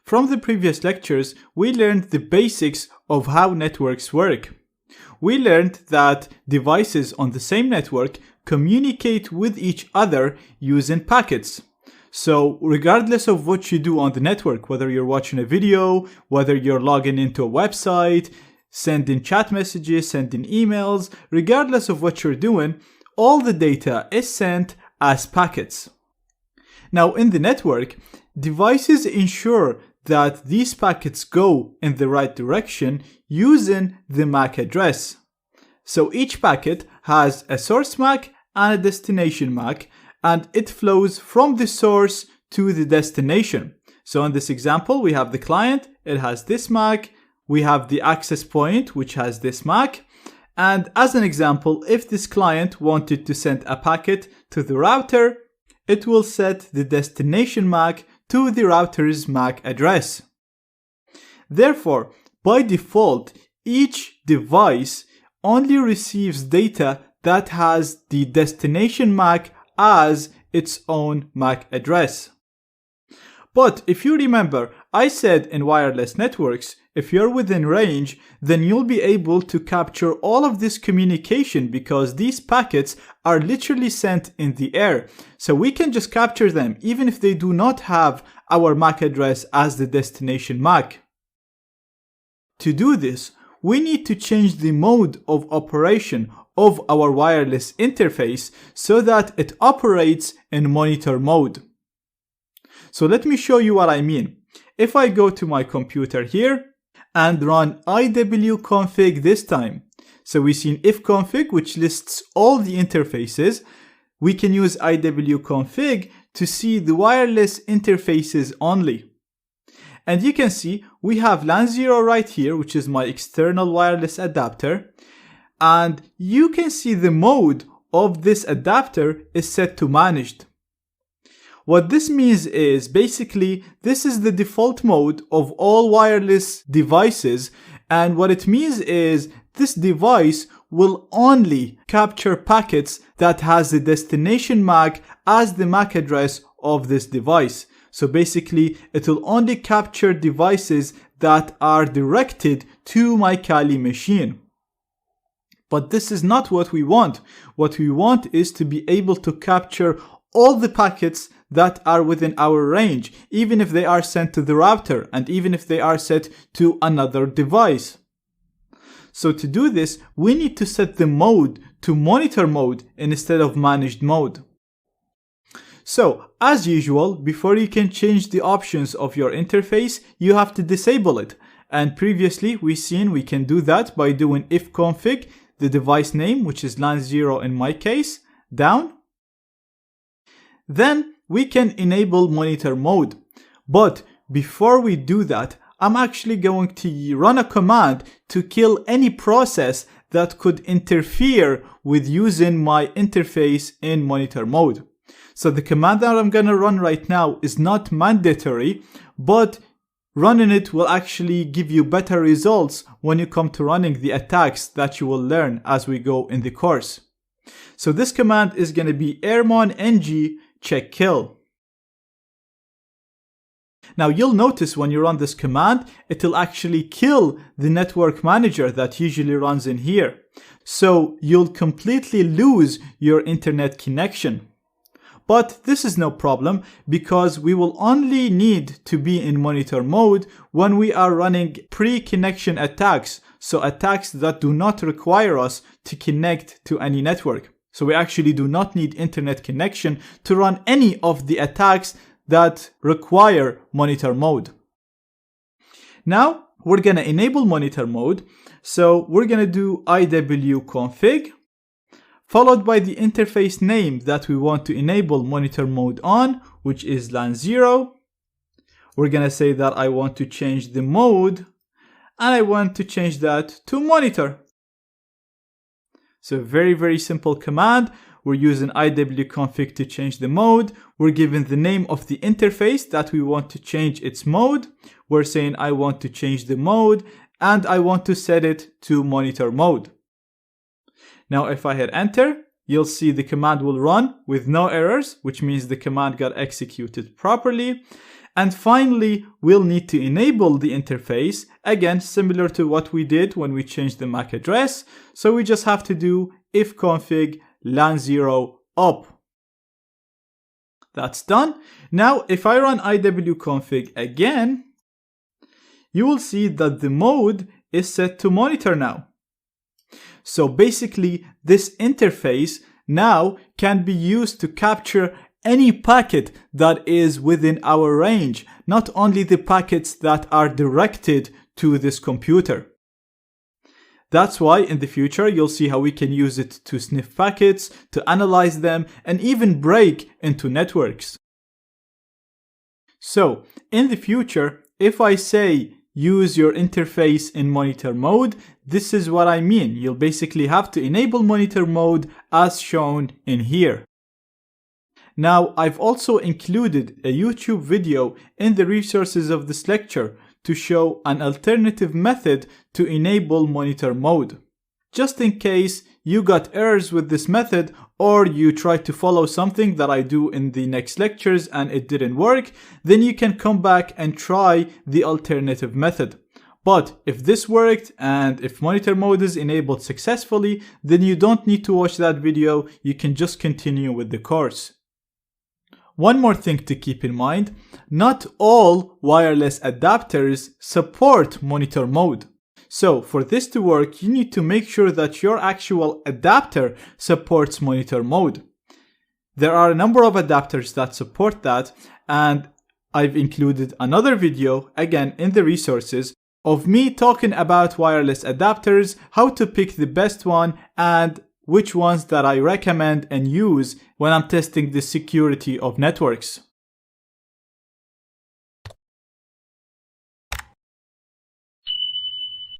From the previous lectures, we learned the basics of how networks work. We learned that devices on the same network communicate with each other using packets. So regardless of what you do on the network, whether you're watching a video, whether you're logging into a website, sending chat messages, sending emails, regardless of what you're doing, all the data is sent as packets. Now in the network, devices ensure that these packets go in the right direction using the MAC address. So each packet has a source MAC and a destination MAC, and it flows from the source to the destination. So in this example, we have the client, it has this MAC, we have the access point, which has this MAC, and as an example, if this client wanted to send a packet to the router, it will set the destination MAC to the router's MAC address. Therefore, by default, each device only receives data that has the destination MAC as its own MAC address. But if you remember, I said in wireless networks, if you're within range, then you'll be able to capture all of this communication because these packets are literally sent in the air. So we can just capture them even if they do not have our MAC address as the destination MAC. To do this, we need to change the mode of operation of our wireless interface so that it operates in monitor mode. So let me show you what I mean. If I go to my computer here and run iwconfig this time, so we see an ifconfig which lists all the interfaces, we can use iwconfig to see the wireless interfaces only. And you can see we have LAN 0 right here, which is my external wireless adapter. And you can see the mode of this adapter is set to managed. What this means is basically this is the default mode of all wireless devices, and what it means is this device will only capture packets that has the destination MAC as the MAC address of this device. So basically it will only capture devices that are directed to my Kali machine. But this is not what we want. What we want is to be able to capture all the packets that are within our range, even if they are sent to the router and even if they are set to another device. So to do this, we need to set the mode to monitor mode instead of managed mode. So as usual, before you can change the options of your interface, you have to disable it. And previously we've seen we can do that by doing ifconfig, the device name, which is LAN 0 in my case, down. Then we can enable monitor mode. But before we do that, I'm actually going to run a command to kill any process that could interfere with using my interface in monitor mode. So the command that I'm going to run right now is not mandatory, but running it will actually give you better results when you come to running the attacks that you will learn as we go in the course. So this command is going to be airmon-ng check kill. Now you'll notice when you run this command, it will actually kill the network manager that usually runs in here. So you'll completely lose your internet connection. But this is no problem because we will only need to be in monitor mode when we are running pre-connection attacks. So attacks that do not require us to connect to any network. So we actually do not need internet connection to run any of the attacks that require monitor mode. Now we're going to enable monitor mode. So we're going to do iwconfig, followed by the interface name that we want to enable monitor mode on, which is LAN 0. We're going to say that I want to change the mode, and I want to change that to monitor. So very, very simple command. We're using iwconfig to change the mode. We're given the name of the interface that we want to change its mode. We're saying I want to change the mode and I want to set it to monitor mode. Now if I hit enter, you'll see the command will run with no errors, which means the command got executed properly. And finally, we'll need to enable the interface, again similar to what we did when we changed the MAC address. So we just have to do ifconfig LAN0 up. That's done. Now if I run iwconfig again, you will see that the mode is set to monitor now. So basically this interface now can be used to capture any packet that is within our range, not only the packets that are directed to this computer. That's why in the future you'll see how we can use it to sniff packets, to analyze them, and even break into networks. So in the future, if I say use your interface in monitor mode, this is what I mean. You'll basically have to enable monitor mode as shown in here. Now, I've also included a YouTube video in the resources of this lecture to show an alternative method to enable monitor mode. Just in case you got errors with this method, or you tried to follow something that I do in the next lectures and it didn't work, then you can come back and try the alternative method. But if this worked and if monitor mode is enabled successfully, then you don't need to watch that video, you can just continue with the course. One more thing to keep in mind, not all wireless adapters support monitor mode. So for this to work, you need to make sure that your actual adapter supports monitor mode. There are a number of adapters that support that, and I've included another video, again in the resources, of me talking about wireless adapters, how to pick the best one, and which ones that I recommend and use when I'm testing the security of networks.